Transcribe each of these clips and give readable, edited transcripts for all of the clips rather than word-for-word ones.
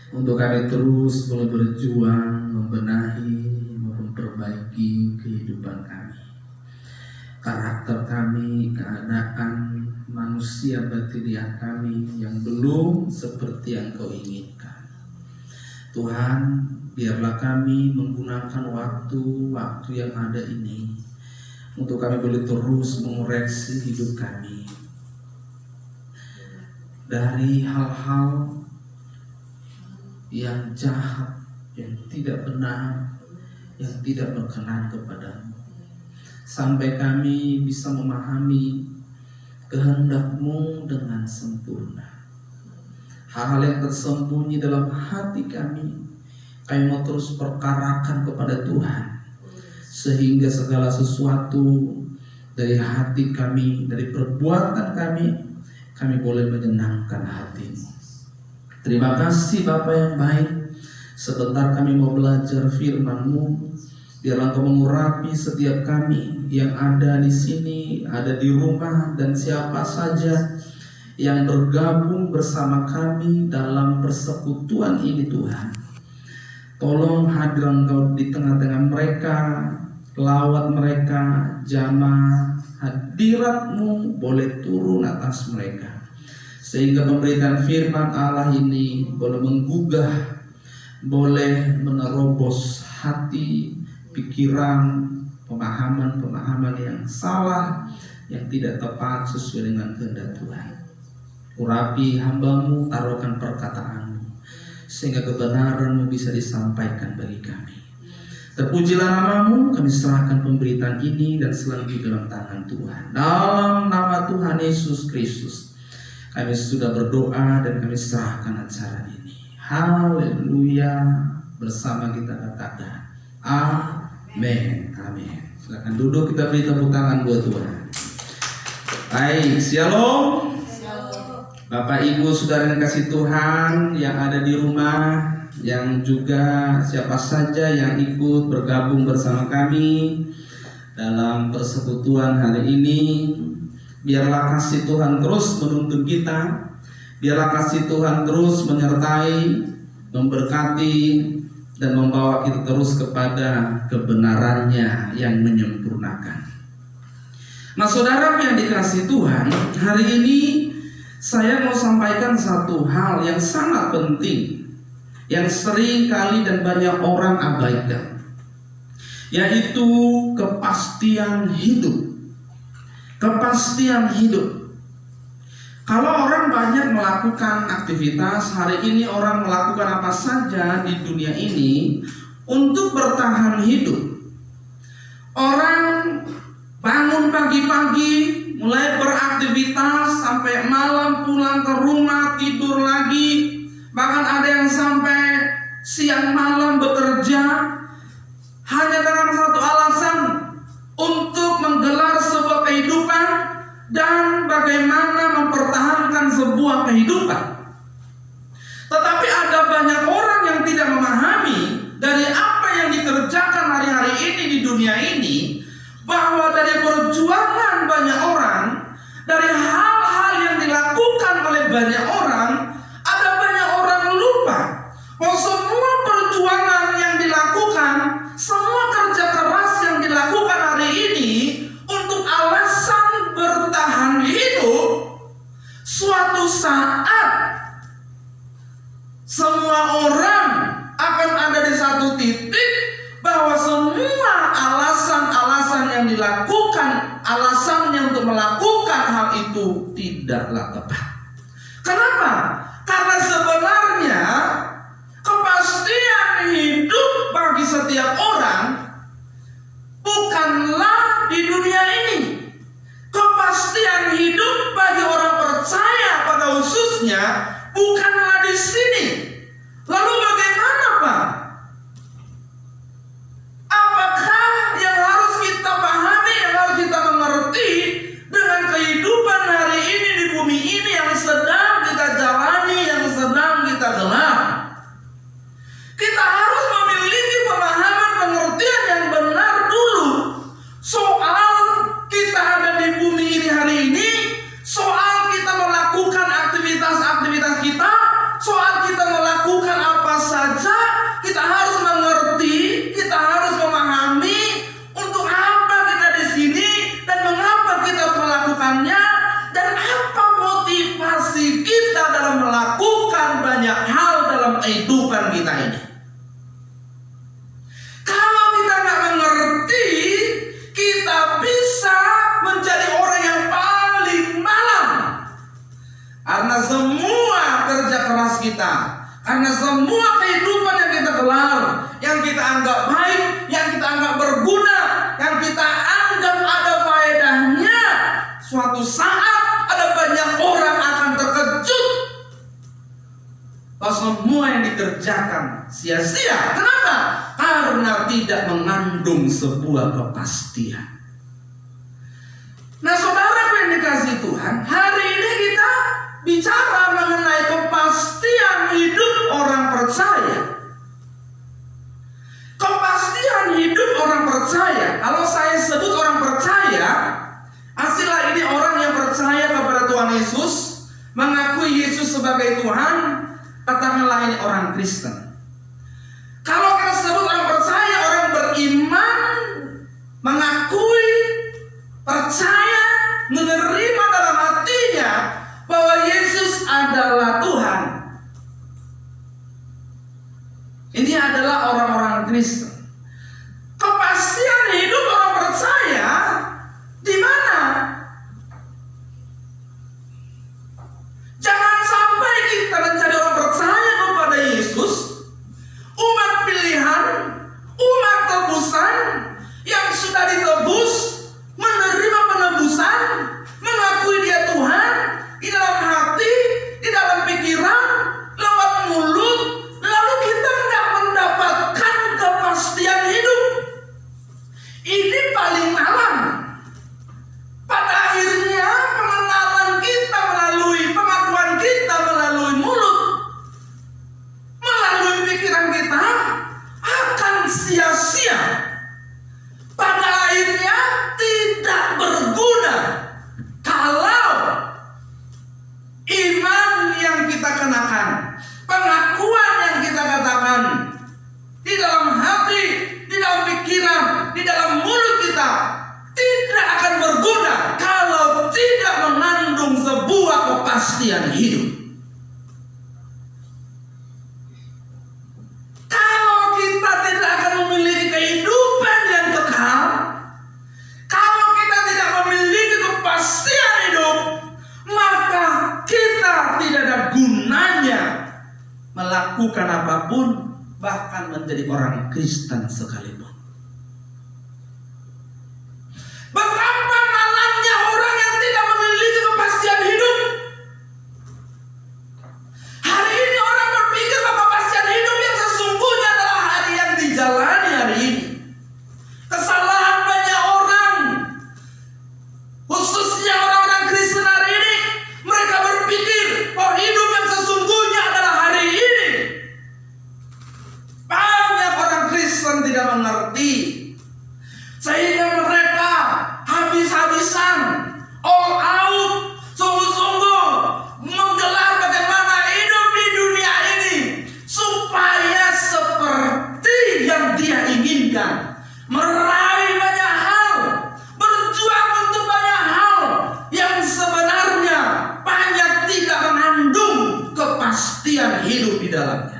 untuk kami terus boleh berjuang membenahi, memperbaiki kehidupan kami, karakter kami, keadaan manusia batiniah kami yang belum seperti yang Kau inginkan. Tuhan, biarlah kami menggunakan waktu yang ada ini untuk kami boleh terus mengoreksi hidup kami dari hal-hal yang jahat, yang tidak benar, yang tidak berkenan kepadamu, sampai kami bisa memahami kehendak-Mu dengan sempurna. Hal-hal yang tersembunyi dalam hati kami mau terus perkarakan kepada Tuhan, sehingga segala sesuatu dari hati kami, dari perbuatan kami boleh menyenangkan hati-Mu. Terima kasih Bapa yang baik. Sebentar kami mau belajar firman-Mu. Biarlah Kau mengurapi setiap kami yang ada di sini, ada di rumah, dan siapa saja yang bergabung bersama kami dalam persekutuan ini Tuhan. Tolong hadir Engkau di tengah-tengah mereka, lawat mereka, jamah hadirat-Mu boleh turun atas mereka, sehingga pemberitaan firman Allah ini boleh menggugah, boleh menerobos hati, pikiran, pemahaman-pemahaman yang salah, yang tidak tepat sesuai dengan kehendak Tuhan. Urapi hamba-Mu, taruhkan perkataan-Mu, sehingga kebenaran-Mu bisa disampaikan bagi kami. Terpujilah nama-Mu, kami serahkan pemberitaan ini dan selanjutnya dalam tangan Tuhan. Dalam nama Tuhan Yesus Kristus kami sudah berdoa dan kami serahkan acara ini. Haleluya. Bersama kita katakan amin. Amin. Silakan duduk, kita beri tepuk tangan buat Tuhan. Baik, shalom. Bapak Ibu saudara yang kasih Tuhan yang ada di rumah, yang juga siapa saja yang ikut bergabung bersama kami dalam persekutuan hari ini. Biarlah kasih Tuhan terus menuntun kita. Biarlah kasih Tuhan terus menyertai, memberkati, dan membawa kita terus kepada kebenarannya yang menyempurnakan. Nah saudara yang dikasihi Tuhan, hari ini saya mau sampaikan satu hal yang sangat penting, yang sering kali dan banyak orang abaikan, yaitu kepastian hidup. Kepastian hidup. Kalau orang banyak melakukan aktivitas, hari ini orang melakukan apa saja di dunia ini untuk bertahan hidup. Orang bangun pagi-pagi, mulai beraktivitas sampai malam pulang ke rumah, tidur lagi. Bahkan ada yang sampai siang malam bekerja hanya dengan satu alasan, untuk menggelar sebuah kehidupan dan bagaimana mempertahankan sebuah kehidupan. Tetapi ada banyak orang yang tidak memahami dari apa yang dikerjakan hari-hari ini di dunia ini, bahwa dari perjuangan banyak orang, dari hal-hal yang dilakukan oleh banyak orang, ada banyak orang lupa bahwa semua perjuangan yang dilakukan, semua kerja keras yang dilakukan hari ini untuk alasan bertahan hidup, suatu saat semua orang akan ada di satu titik bahwa semua alasan-alasan yang dilakukan, alasannya untuk melakukan hal itu tidaklah tepat. Kenapa? Karena sebenarnya kepastian hidup bagi setiap orang bukanlah di dunia ini. Kepastian hidup bagi orang percaya pada khususnya bukanlah di sini. Lalu bagaimana Pak? Apakah yang harus kita pahami, yang harus kita mengerti dengan kehidupan hari ini di bumi ini yang kita ini. Kalau kita nggak mengerti, kita bisa menjadi orang yang paling malang. Karena semua kerja keras kita, karena semua kehidupan yang kita gelar, yang kita anggap baik, yang kita anggap berguna, yang kita anggap ada faedahnya, suatu saat ada banyak orang akan terkejut bahwa semua yang dikerjakan sia-sia. Kenapa? Karena tidak mengandung sebuah kepastian. Nah, saudara yang dikasihi Tuhan, hari ini kita bicara mengenai kepastian hidup orang percaya. Kepastian hidup orang percaya. Kalau saya sebut orang percaya, aslilah ini orang yang percaya kepada Tuhan Yesus, mengakui Yesus sebagai Tuhan, katakanlah ini orang Kristen. Kalau kita sebut orang percaya, orang beriman, mengakui, percaya, menerima dalam hatinya bahwa Yesus adalah Tuhan. Ini adalah orang-orang Kristen. Kepastian hidup orang percaya di mana? Jangan sampai kita menjadi orang percaya kepada Yesus, umat pilihan, umat tebusan yang sudah ditebus, menerima penebusan, mengakui Dia Tuhan di dalam hati, di dalam pikiran, lewat mulut, lalu kita tidak mendapatkan kepastian hidup. Ini paling malang. Pada akhirnya pengenalan kita melalui pengakuan kita melalui mulut, melalui pikiran kita akan sia-sia. Pada akhirnya tidak berguna kalau iman yang kita kenakan, pengakuan yang kita katakan di dalam hati, di dalam pikiran, di dalam mulut kita tidak akan berguna kalau tidak mengandung sebuah kepastian hidup. Kalau kita tidak akan memiliki kehidupan yang kekal, kalau kita tidak memiliki kepastian hidup, maka kita tidak ada gunanya melakukan apapun, bahkan menjadi orang Kristen sekalipun. Betapa malangnya orang yang tidak memiliki kepastian hidup. Hari ini orang berpikir bahwa kepastian hidup yang sesungguhnya adalah hari yang dijalani hari ini. Kesalahan banyak orang, khususnya orang-orang Kristen hari ini, mereka berpikir bahwa hidup yang sesungguhnya adalah hari ini. Banyak orang Kristen tidak mengerti, sehingga mereka habis-habisan, all out, sungguh-sungguh menggelar bagaimana hidup di dunia ini supaya seperti yang dia inginkan, meraih banyak hal, berjuang untuk banyak hal yang sebenarnya banyak tidak mengandung kepastian hidup di dalamnya.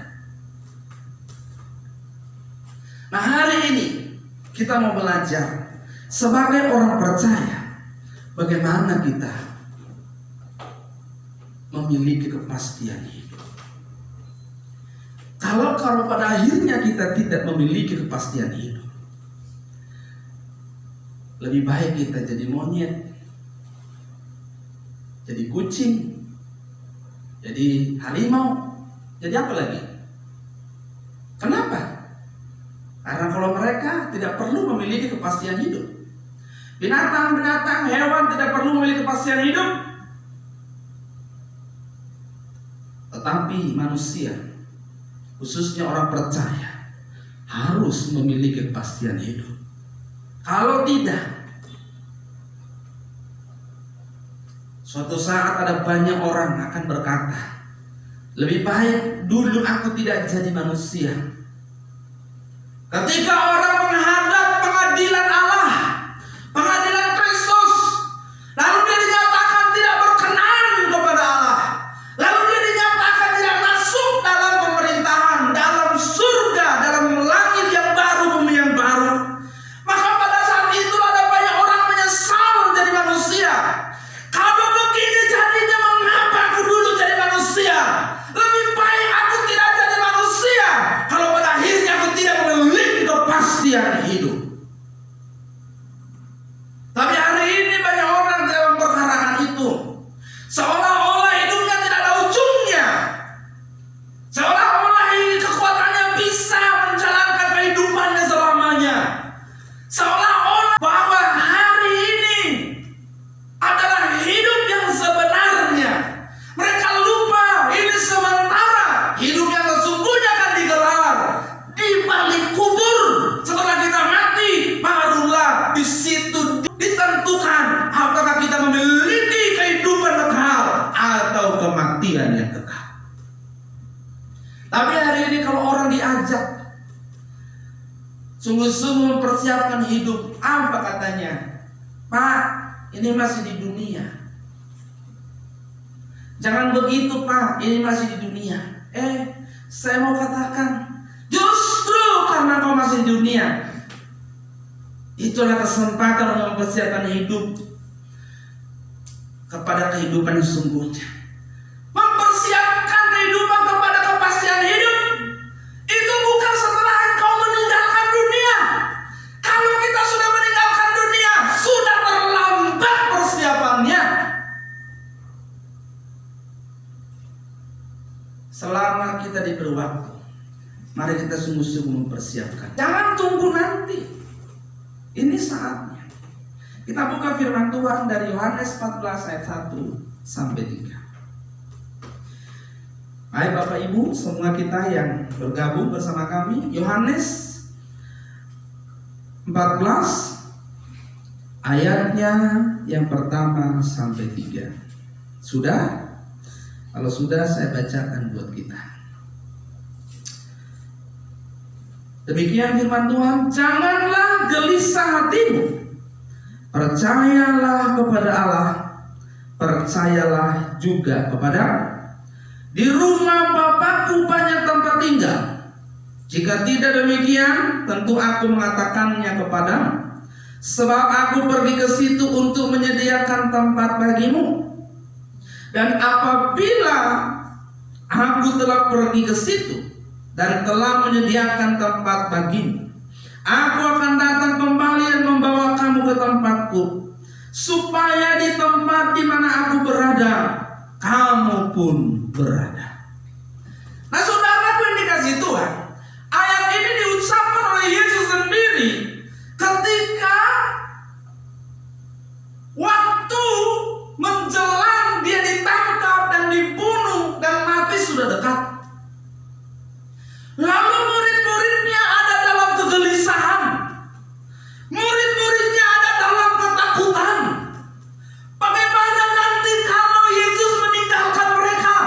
Nah, hari ini kita mau belajar sebagai orang percaya bagaimana kita memiliki kepastian hidup. Kalau pada akhirnya kita tidak memiliki kepastian hidup, lebih baik kita jadi monyet, jadi kucing, jadi harimau, jadi apa lagi? Kenapa? Karena kalau mereka tidak perlu memiliki kepastian hidup. Binatang-binatang, hewan tidak perlu memiliki kepastian hidup. Tetapi manusia, khususnya orang percaya, harus memiliki kepastian hidup. Kalau tidak, suatu saat ada banyak orang akan berkata, lebih baik dulu aku tidak jadi manusia. Ketika orang menghadap pengadilan Allah, pengadilan Kristus, lalu dia dinyatakan tidak berkenan kepada Allah, lalu dia dinyatakan tidak masuk dalam pemerintahan, dalam sungguh-sungguh mempersiapkan hidup. Apa katanya? Pak, ini masih di dunia. Jangan begitu Pak, ini masih di dunia. Saya mau katakan, justru karena kau masih di dunia, itulah kesempatan untuk mempersiapkan hidup kepada kehidupan yang sesungguhnya. Mempersiapkan kehidupan kepada kepastian hidup itu bukan setelah engkau meninggalkan dunia. Kalau kita sudah meninggalkan dunia, sudah terlambat persiapannya. Selama kita diberi waktu, mari kita sungguh-sungguh mempersiapkan. Jangan tunggu nanti. Ini saatnya. Kita buka firman Tuhan dari Yohanes 14 ayat 1 sampai 3. Hai Bapak Ibu, semua kita yang bergabung bersama kami, Yohanes 14 ayatnya yang pertama sampai 3. Sudah? Kalau sudah, saya bacakan buat kita. Demikian firman Tuhan, janganlah gelisah hatimu. Percayalah kepada Allah, percayalah juga kepada. Di rumah Bapakku banyak tempat tinggal. Jika tidak demikian, tentu aku mengatakannya kepadamu. Sebab aku pergi ke situ untuk menyediakan tempat bagimu. Dan apabila aku telah pergi ke situ dan telah menyediakan tempat bagimu, aku akan datang kembali dan membawa kamu ke tempatku, supaya di tempat di mana aku berada, kamu pun berada. Nah saudaraku yang dikasihi Tuhan, ayat ini diucapkan oleh Yesus sendiri ketika waktu menjelang dia ditangkap dan dibunuh dan mati sudah dekat. Lalu murid-muridnya ada dalam kegelisahan, murid-muridnya ada dalam ketakutan. Bagaimana nanti kalau Yesus meninggalkan mereka?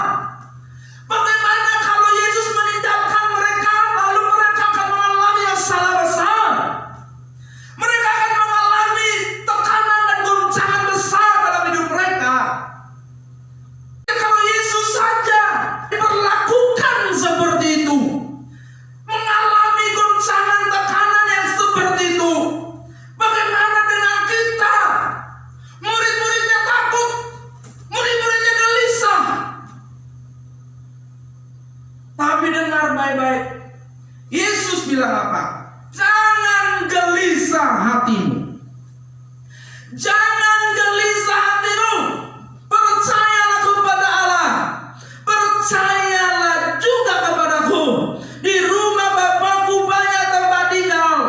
Bagaimana kalau Yesus meninggalkan mereka, lalu mereka akan mengalami masalah besar. Mereka akan mengalami tekanan dan goncangan besar dalam hidup mereka. Kalau Yesus saja diperlakukan seperti itu, mengalami goncangan tekanan yang seperti itu, bagaimana dengan kita? Murid-muridnya takut, murid-muridnya gelisah. Tapi dengar baik-baik, Yesus bilang apa? Jangan gelisah hatimu. Jangan gelisah hatimu. Percayalah kepada Allah, percayalah juga kepadaku. Di rumah Bapakku banyak tempat tinggal.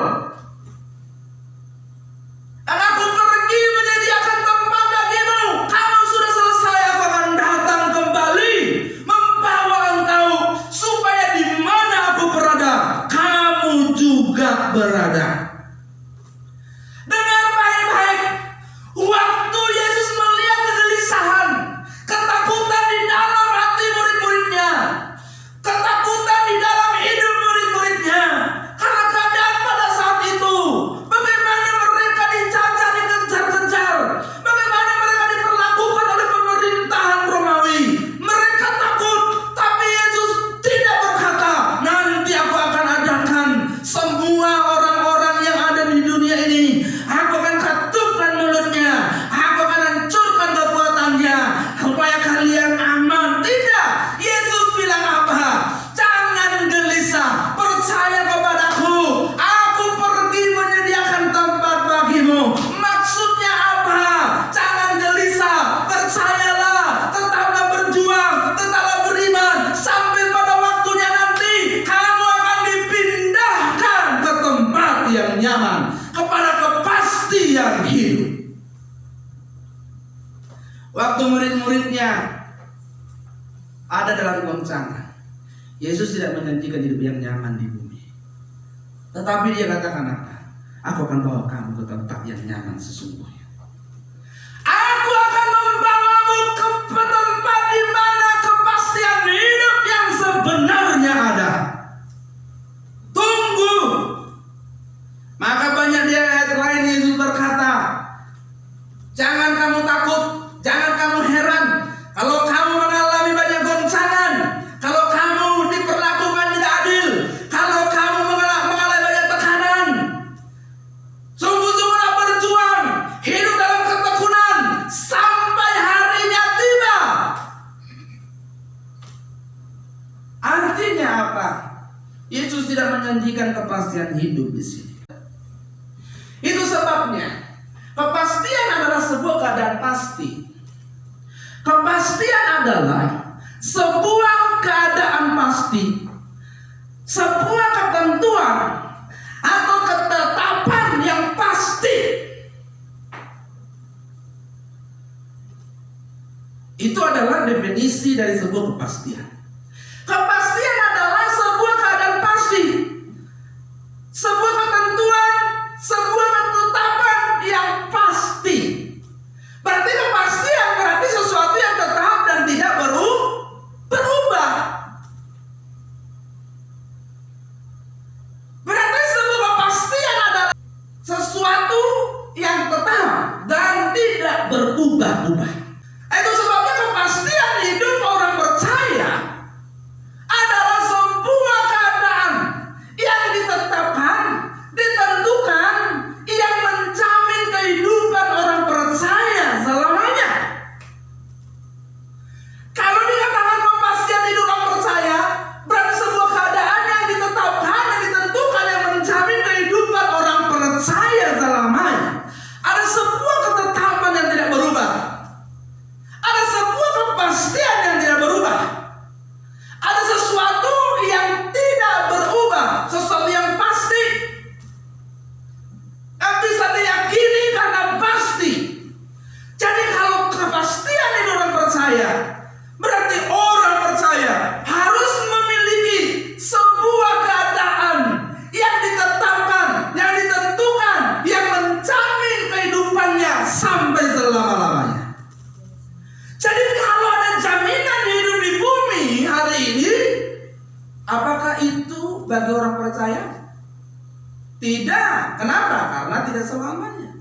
Dan aku pergi menyediakan tempat bagimu. Kalau sudah selesai, aku akan datang kembali membawa engkau, supaya di mana aku berada, kamu juga berada. Dengar baik-baik, waktu Yesus melihat kegelisahan, ketakutan di dalam hati murid-muridnya, ketakutan di dalam hidup murid-muridnya, karena keadaan pada saat itu, bagaimana mereka dijajah, dikejar-kejar, bagaimana mereka diperlakukan oleh pemerintahan Romawi. Mereka takut, tapi Yesus tidak berkata, nanti aku akan adakan semua orang-orang yang ada di dunia ini, aku akan katupkan mulutnya, aku akan hancurkan kekuatannya, supaya kalian aman. Tidak, Yesus bilang apa? Jangan gelisah, percaya kepadaku, aku pergi menyediakan tempat bagimu. Maksudnya apa? Jangan gelisah, percayalah, tetaplah berjuang, tetaplah beriman, sampai pada waktunya nanti kamu akan dipindahkan ke tempat yang nyaman, kepada kepastian hidup. Waktu murid-muridnya ada dalam goncangan, Yesus tidak menjanjikan hidup yang nyaman di bumi, tetapi dia katakan apa? Aku akan bawa kamu ke tempat yang nyaman sesungguhnya. Aku akan membawamu ke tempat di mana kepastian hidup yang sebenarnya ada. Tunggu, keadaan pasti. Kepastian adalah sebuah keadaan pasti, sebuah ketentuan atau ketetapan yang pasti. Itu adalah definisi dari sebuah kepastian. Kepastian adalah sebuah keadaan pasti, sebuah ketentuan, sebuah ketetapan yang pasti. Berarti kepastian berarti sesuatu yang tetap dan tidak berubah. Berarti sebuah kepastian adalah sesuatu yang tetap dan tidak berubah-ubah. Itu sebabnya kepastian hidup orang percaya adalah sebuah keadaan yang ditetapkan, ditentukan, yang menjamin kehidupan orang percaya selamanya. Kalau dikatakan kepastian hidup orang percaya, berarti sebuah keadaan yang ditetapkan, yang ditentukan, yang menjamin kehidupan orang percaya selamanya. Ada sebuah ketetapan yang tidak berubah. Ada sebuah kepastian yang tidak berubah. Ada sesuatu yang tidak berubah, sesuatu yang pasti, yang bisa diyakini karena pasti. Jadi kalau kepastian itu orang percaya, berarti orang percaya harus memiliki sebuah keadaan yang ditetapkan, yang ditentukan, yang menjamin kehidupannya sampai selama-lamanya. Jadi kalau ada jaminan hidup di bumi hari ini, apakah itu bagi orang percaya? Tidak. Kenapa? Karena tidak selamanya,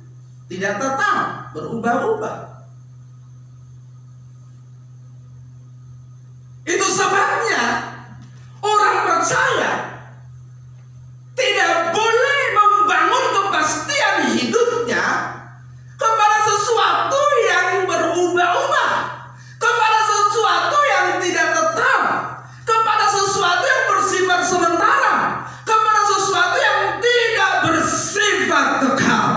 tidak tetap, berubah-ubah. Itu sebabnya orang percaya tidak boleh membangun kepastian hidupnya kepada sesuatu yang berubah-ubah, kepada sesuatu yang tidak tetap, kepada sesuatu yang bersifat sementara, kepada sesuatu yang tidak bersifat kekal.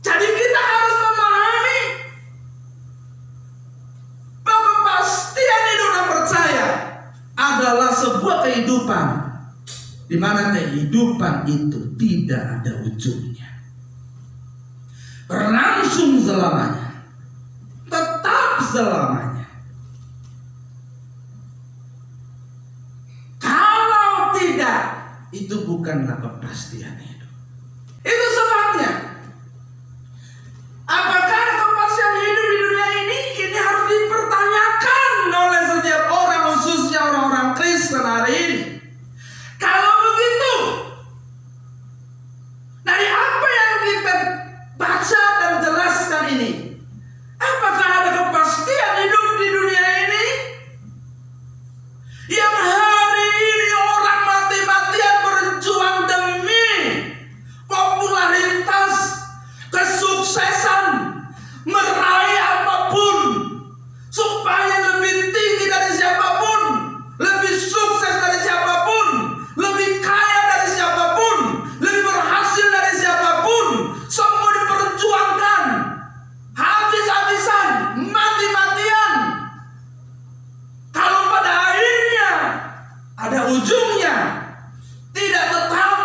Jadi kita harus memahami bahwa kepastian hidup orang percaya adalah sebuah kehidupan di mana kehidupan itu tidak ada ujungnya, berlangsung selamanya, tetap selamanya. Kalau tidak, itu bukanlah kepastian hidup. Itu sebabnya, apakah ada kepastian hidup di dunia ini? Ini harus dipertanyakan oleh setiap orang, khususnya orang-orang Kristen hari ini. Kalau begitu, dari apa yang kita baca dan jelaskan ini, apakah ada kepastian hidup di dunia ini? Yang hari ini orang mati-matian berjuang demi popularitas, kesuksesan, meraih apapun, supaya lebih tinggi dari siapapun, lebih sukses dari siapapun, lebih kaya dari siapapun, lebih berhasil dari siapapun. Semua diperjuangkan habis-habisan, mati-matian. Kalau pada akhirnya ada ujungnya, tidak tetap,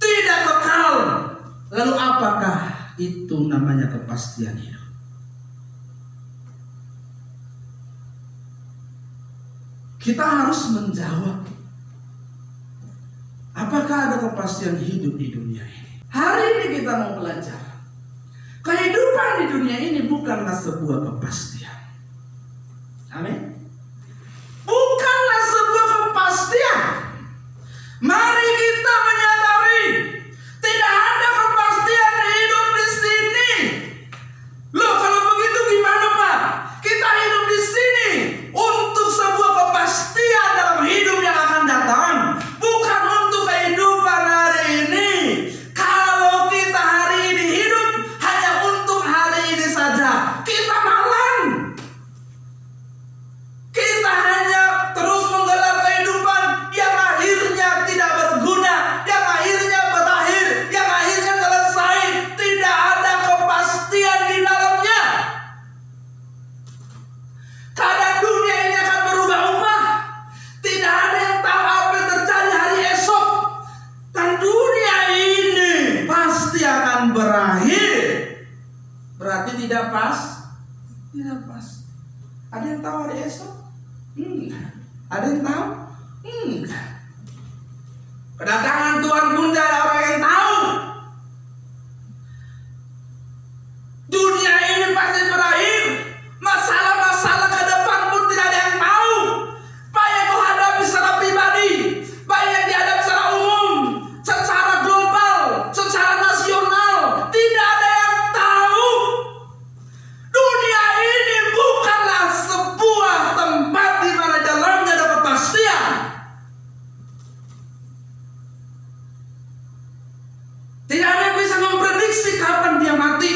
tidak kekal, lalu apakah itu namanya kepastian hidup? Kita harus menjawab, apakah ada kepastian hidup di dunia ini? Hari ini kita mau belajar, kehidupan di dunia ini bukanlah sebuah kepastian. Amin. Bukanlah sebuah kepastian. Mari kita menyadari tidak ada kepastian hidup di sini. Loh, kalau begitu gimana, Pak? Kita hidup di sini untuk sebuah kepastian dalam hidup yang akan datang, bukan untuk kehidupan hari ini. Kalau kita hari ini hidup hanya untuk hari ini saja, kita malang. akan berakhir, berarti tidak pas. Tidak pas. Ada yang tahu hari esok? Ada yang tahu? Kedatangan Tuhan pun tidak ada orang yang tahu. Dunia ini pasti berakhir. Masalah-masalah ke depan pun tidak ada yang tahu. Baik yang kau hadapi secara pribadi, baik yang dihadapi secara umum, secara global, secara nasional, tidak ada yang tahu. Dunia ini bukanlah sebuah tempat di mana dalamnya ada kepastian. Tidak ada yang bisa memprediksi kapan dia mati.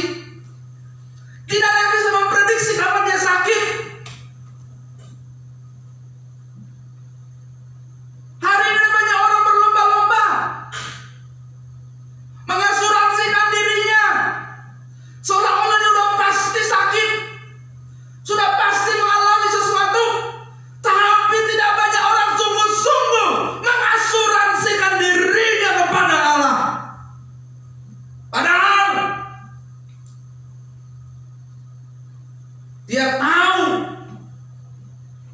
Tidak ada yang bisa memprediksi kapan dia sakit. Hari ini banyak orang berlomba-lomba mengasuransikan dirinya, seolah-olah dia sudah pasti sakit, sudah pasti mengalami sesuatu. Tapi tidak banyak orang sungguh-sungguh mengasuransikan dirinya kepada Allah. Padahal dia tahu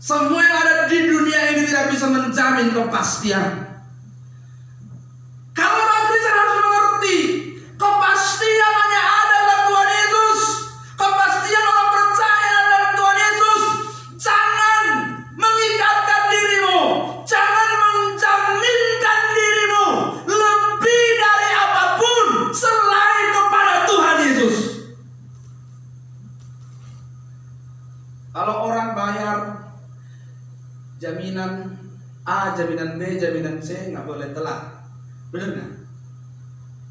semua yang ada di dunia ini tidak bisa menjamin kepastian. Kalau orang Kristen harus mengerti, kepastian hanya ada dalam Tuhan Yesus. Kepastian orang percaya dalam Tuhan Yesus. Jangan mengikatkan dirimu, jangan menjaminkan dirimu lebih dari apapun selain kepada Tuhan Yesus. Kalau orang bayar jaminan A, jaminan B, jaminan C, nggak boleh telat, benar nggak?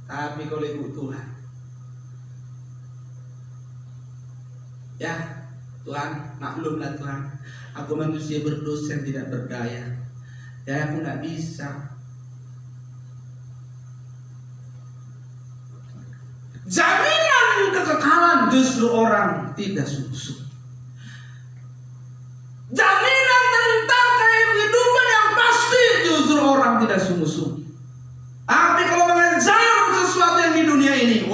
Tapi kalau ikut Tuhan, ya Tuhan, maklumlah Tuhan, aku manusia berdosa yang tidak berdaya, ya aku nggak bisa. Jaminan kekekalan justru orang tidak sungguh-sungguh. Jaminan tentang kehidupan yang pasti justru orang tidak sungguh-sungguh. Tapi kalau mengejar sesuatu yang di dunia ini,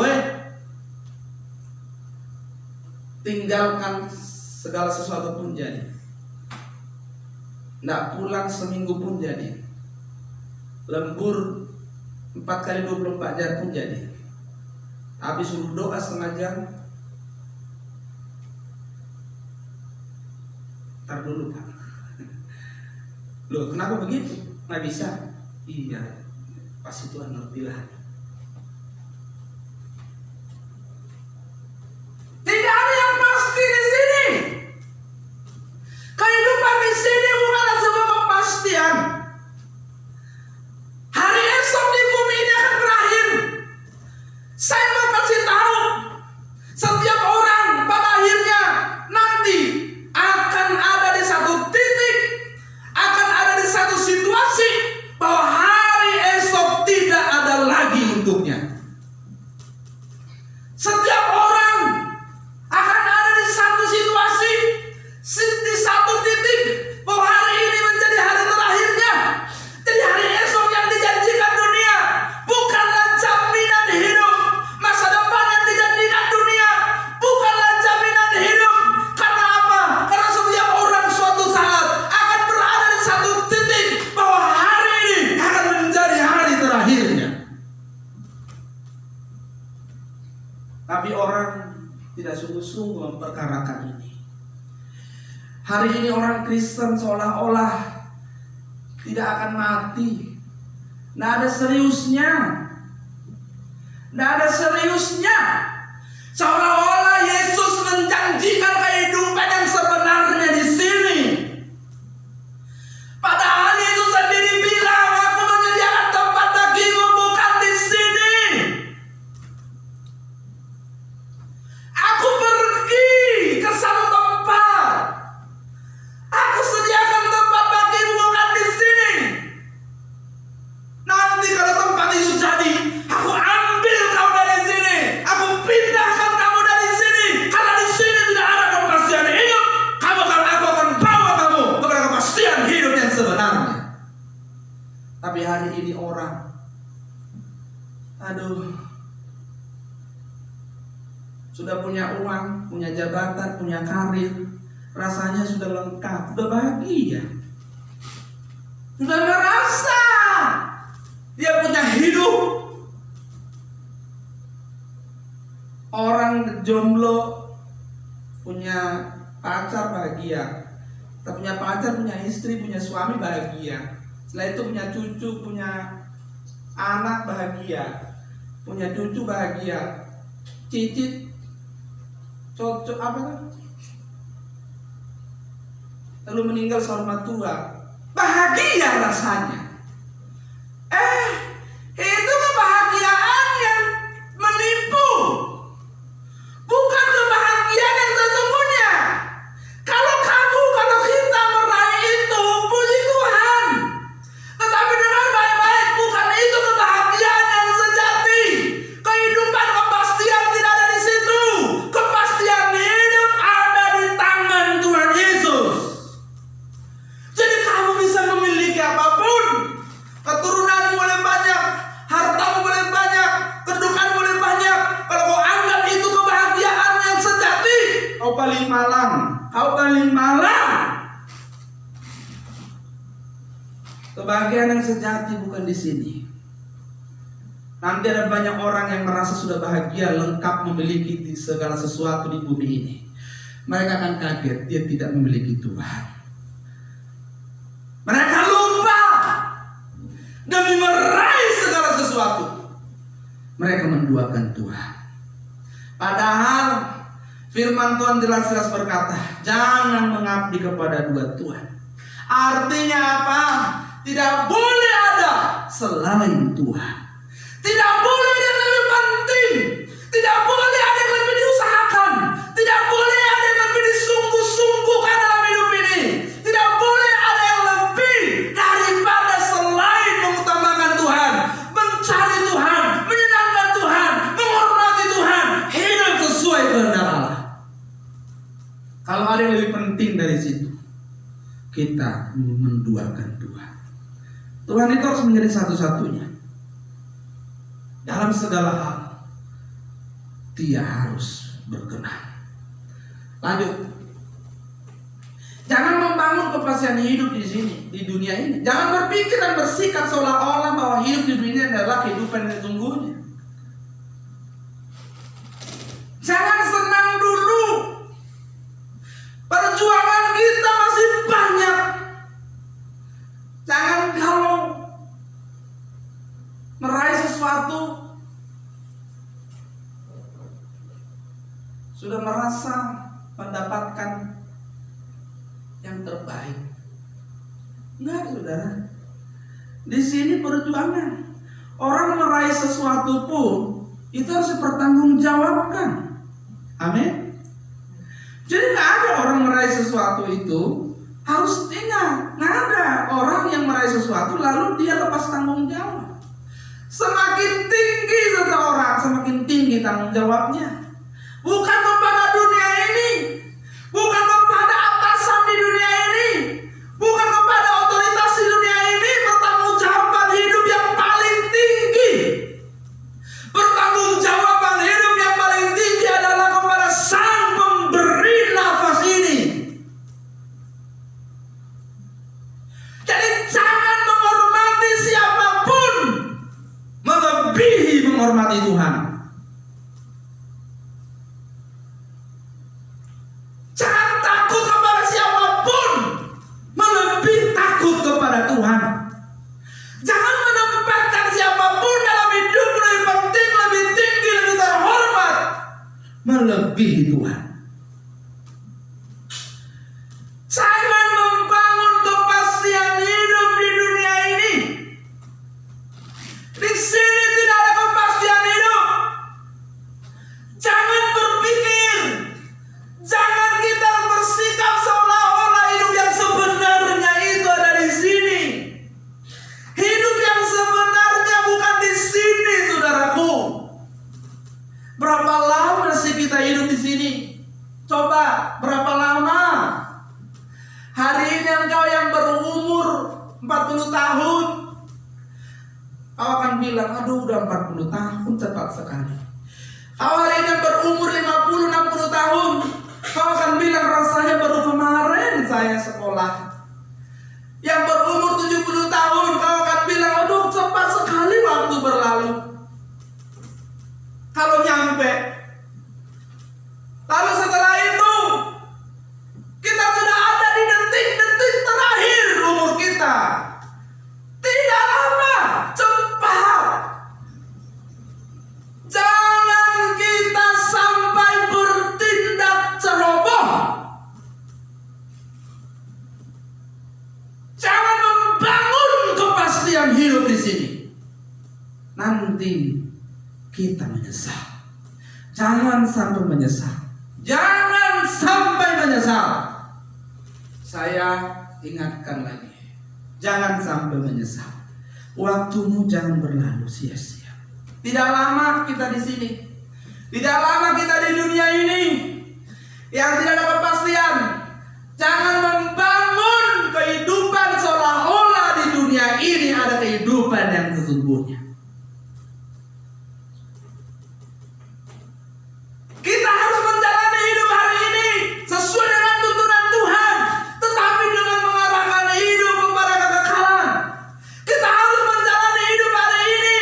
tinggalkan segala sesuatu pun jadi. Nggak pulang seminggu pun jadi. Lembur 4 kali 24 jam pun jadi. Tapi suruh doa setengah jam, ntar dulu Pak. Loh kenapa begitu? Nggak bisa. Iya, pasti Tuhan ngerti lah. Tidak ada yang pasti di sini. Kehidupan di sini bukanlah sebuah kepastian. Hari esok di bumi ini akan berakhir. Saya mau kasih tahu, setiap orang pada akhirnya nanti akan ada di satu titik, akan ada di satu situasi bahwa hari esok tidak ada lagi untuknya. Setiap orang akan ada di satu situasi, di satu titik bahwa hari ini menjadi hari terakhirnya. Jadi hari esok yang dijanjikan dunia bukanlah jaminan hidup. Masa depan yang dijanjikan dunia bukanlah jaminan hidup. Karena apa? Karena setiap orang suatu saat akan berada di satu titik bahwa hari ini akan menjadi hari terakhirnya. Tapi orang tidak sungguh-sungguh memperkarakan ini. Hari ini orang Kristen seolah-olah tidak akan mati. Nggak ada seriusnya. Nggak ada seriusnya. Seolah-olah Yesus menjanjikan kehidupan yang sebenarnya di sini. Padahal Yesus sendiri bilang, aku menyediakan tempat bagimu bukan di sini. Aku pergi ke satu tempat. Aku sediakan tempat bagimu bukan di sini. Nanti kalau tempat itu jadi, aku ambil kau dari sini. Aku pindahkan kamu dari sini. Karena di sini tidak ada kepastian hidup. Aku akan bawa kamu kepada kepastian hidup yang sebenarnya. Tapi hari ini orang, sudah punya uang, punya jabatan, punya karir, rasanya sudah lengkap, sudah bahagia, sudah merasa dia punya hidup. Orang jomblo punya pacar bahagia, tak punya pacar, punya istri, punya suami bahagia. Setelah itu punya cucu, punya anak bahagia, punya cucu bahagia, cicit, cocok apa kan? Lalu meninggal selamat tua, bahagia rasanya. Itu kebahagiaan yang menipu, bukan kebahagiaan yang sesungguhnya. Kalau kita meraih itu, puji Tuhan. Tetapi dengan baik-baik, bukan itu kebahagiaan yang sejati. Kehidupan kepastian tidak ada di situ. Kepastian hidup ada di tangan Tuhan Yesus. Jadi kamu bisa memiliki apapun. Keturunan boleh banyak, hartamu boleh banyak, kedudukan boleh banyak. Kalau kau anggap itu kebahagiaan yang sejati, kau paling malang. Kau paling malang. Kebahagiaan yang sejati bukan di sini. Nanti ada banyak orang yang merasa sudah bahagia, lengkap, memiliki segala sesuatu di bumi ini. Mereka akan kaget, dia tidak memiliki Tuhan. Mereka lupa demi meraih segala sesuatu, mereka menduakan Tuhan. Padahal firman Tuhan jelas-jelas berkata, jangan mengabdi kepada dua Tuhan. Artinya apa? Tidak boleh ada selain Tuhan. Tidak boleh ada yang lebih penting. Tidak boleh ada yang lebih diusahakan. Tidak boleh ada yang lebih disungguh-sungguhkan dalam hidup ini. Tidak boleh ada yang lebih daripada selain mengutamakan Tuhan, mencari Tuhan, menyenangkan Tuhan, menghormati Tuhan, hidup sesuai kehendak Allah. Kalau ada yang lebih penting dari situ, kita menduakan Tuhan. Tuhan itu harus menjadi satu-satunya. Dalam segala hal, Dia harus berkenan. Lanjut. Jangan membangun kepastian hidup di sini, di dunia ini. Jangan berpikir dan bersikap seolah-olah bahwa hidup di dunia ini adalah kehidupan yang sesungguhnya. Jangan senang dulu. Perjuangan kita masih banyak. Jangan kalau meraih sesuatu sudah merasa mendapatkan yang terbaik. Enggak, saudara. Di sini perjuangan. Orang meraih sesuatu pun itu harus dipertanggungjawabkan. Amin. Jadi nggak ada orang meraih sesuatu itu harus ingat, nggak ada orang yang meraih sesuatu lalu dia lepas tanggung jawab. Semakin tinggi seseorang, semakin tinggi tanggung jawabnya. Bukan kepada dunia ini, bukan kepada atasan di dunia ini, bukan kepada otoritas di dunia ini. Pertanggungjawaban hidup yang paling tinggi, pertanggungjawaban hidup yang paling tinggi adalah kepada Sang Pemberi nafas ini. Jadi jangan menghormati siapapun melebihi menghormati Tuhan. Jangan takut kepada siapapun melebihi takut kepada Tuhan. Jangan menempatkan siapapun dalam hidup lebih penting, lebih tinggi, lebih terhormat melebihi Tuhan. Jangan membangun kepastian hidup di dunia ini. Di sini tidak ada kepastian hidup. Jangan berpikir, jangan kita bersikap seolah-olah hidup yang sebenarnya itu ada di sini. Hidup yang sebenarnya bukan di sini, saudaraku. Berapa lama sih kita hidup di sini? Coba, berapa lama? Hari ini engkau yang berumur 40 tahun, kau akan bilang, aduh udah 40 tahun cepat sekali. Kau hari ini berumur 50-60 tahun, kau akan bilang rasanya baru kemarin saya sekolah. Yang berumur 70 tahun, kau akan bilang aduh cepat sekali waktu berlalu. Kalau nyampe, lalu setelah itu kita sudah ada di detik-detik terakhir umur kita. Tidak lama, cepat. Jangan kita sampai bertindak ceroboh. Jangan membangun kepastian hidup di sini. Nanti kita menyesal. Jangan sampai menyesal. Jangan sampai menyesal. Saya ingatkan lagi. Jangan sampai menyesal. Waktumu jangan berlalu sia-sia. Tidak lama kita di sini. Tidak lama kita di dunia ini yang tidak ada kepastian. Jangan membangun kehidupan seolah-olah di dunia ini ada kehidupan yang sesungguhnya. Kita harus menjalani hidup hari ini sesuai dengan tuntunan Tuhan, tetapi dengan mengarahkan hidup kepada kekekalan. Kita harus menjalani hidup hari ini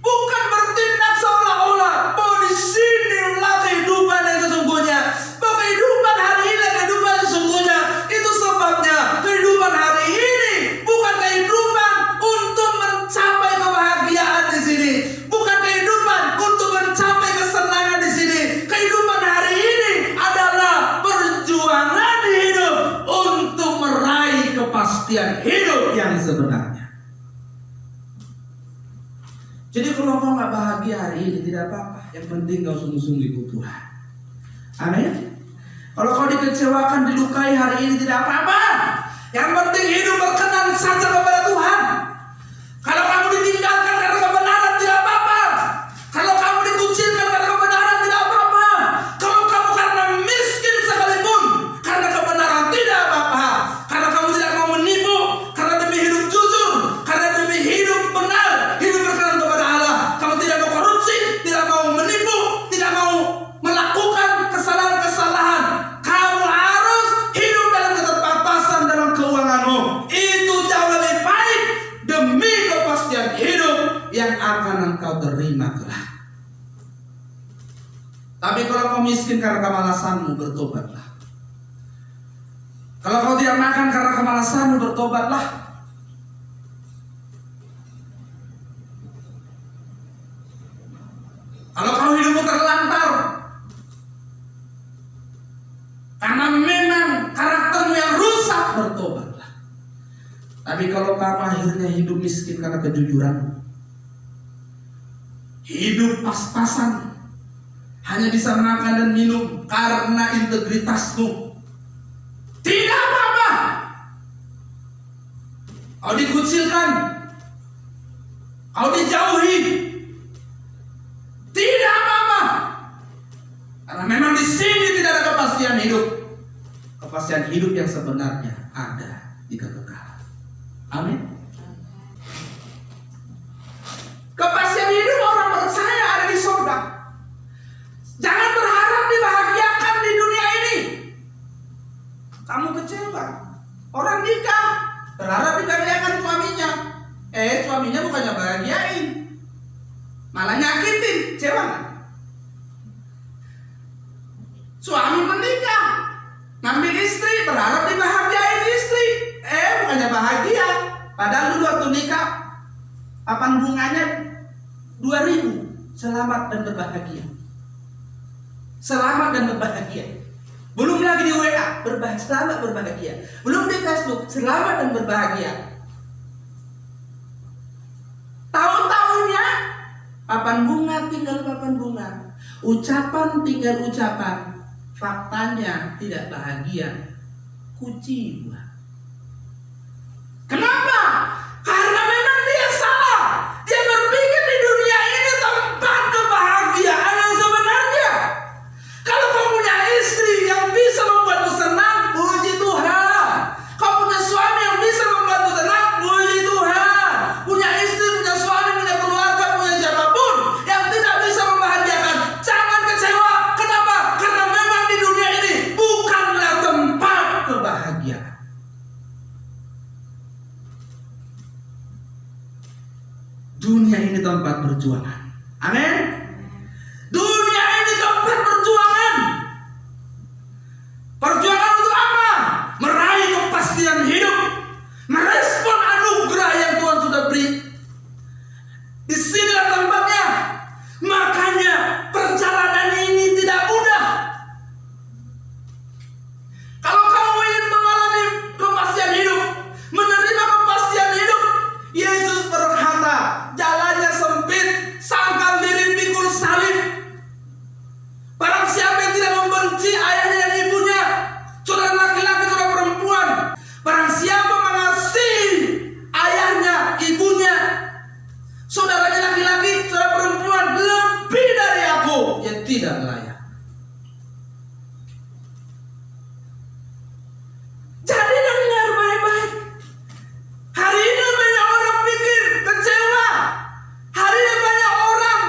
bukan bertindak seolah-olah bahwa di sinilah kehidupan yang sesungguhnya, bahwa kehidupan hari ini adalah kehidupan yang sesungguhnya. Itu sebabnya kehidupan hari ini bukan kehidupan untuk mencapai kebahagiaan di sini, bukan kehidupan untuk mencapai kesenangan di sini. Kehidupan hari ini adalah perjuangan hidup untuk meraih kepastian hidup yang sebenarnya. Jadi kalau kau nggak bahagia hari ini tidak apa-apa. Yang penting kau sungguh-sungguh ikut Tuhan. Amin. Kalau kau dikecewakan, dilukai hari ini tidak apa-apa. Yang penting hidup berkenan saja kepada Tuhan. Kalau kamu ditinggalkan karena kebenaran tidak apa-apa. Kalau kamu dikucilkan karena kebenaran tidak apa-apa. Kalau kamu karena miskin sekalipun karena kebenaran tidak apa-apa. Karena kamu tidak mau menipu, karena demi hidup jujur, karena demi hidup benar, hidup berkenan kepada Allah. Kamu tidak mau korupsi, tidak mau menipu, tidak mau melakukan kesalahan-kesalahan. Kamu harus hidup dalam keterbatasan dalam keuanganmu. Itu jauh lebih baik demi kepastian hidup yang akan engkau terima kelak. Tapi kalau kau miskin karena kemalasanmu, bertobatlah. Kalau kau tidak makan karena kemalasanmu, bertobatlah. Kalau kau hidupmu terlantar karena memang karaktermu yang rusak, bertobatlah. Tapi kalau kamu akhirnya hidup miskin karena kejujuran, hidup pas-pasan, hanya bisa makan dan minum karena integritasmu, tidak apa-apa. Kau dikucilkan, kau dijauhi, tidak apa-apa. Karena memang di sini tidak ada kepastian hidup. Kepastian hidup yang sebenarnya ada di kekekalan. Amin. Kepastian hidup orang percaya ada di surga. Jangan berharap dibahagiakan di dunia ini. Kamu kecewa. Orang nikah berharap dibahagiakan suaminya. Suaminya bukannya bahagiain, malah nyakitin. Kecewa nggak? Suami menikah, ngambil istri, berharap dibahagiain istri. Bukannya bahagia. Padahal dulu waktu nikah papan bunganya 2.000. Selamat dan berbahagia. Selamat dan berbahagia. Belum lagi di WA, selamat berbahagia. Belum di Facebook, selamat dan berbahagia. Tahun-tahunnya papan bunga tinggal papan bunga, ucapan tinggal ucapan. Faktanya tidak bahagia, kuciwa. Kenapa? Karena memang dia salah. Dia berpikir di dunia ini tempat kebahagiaan yang sebenarnya. Kalau kau punya istri yang bisa membuatmu senang, puji Tuhan. Kau punya suami yang bisa membuatmu senang, puji Tuhan. Punya istri, punya suami, punya keluarga, punya siapapun yang tidak bisa membahagiakan, jangan perjuangan. Amin. Dunia ini tempat perjuangan. Perjuangan untuk apa? Meraih kepastian hidup, merespon anugerah yang Tuhan sudah beri. Disinilah tempatnya. Makanya perjalanan ini tidak mudah. Kalau kamu ingin mengalami kepastian hidup, menerima kepastian hidup, Yesus berkata, jalannya sempit, sangkal diri pikul salib. Barang siapa yang tidak membenci ayahnya dan ibunya, saudara laki-laki, saudara perempuan, barang siapa mengasihi ayahnya, ibunya, saudaranya laki-laki, saudara perempuan, lebih dari aku, ya tidak layak. Jadi dengar baik-baik. Hari ini banyak orang pikir kecewa. Hari ini banyak orang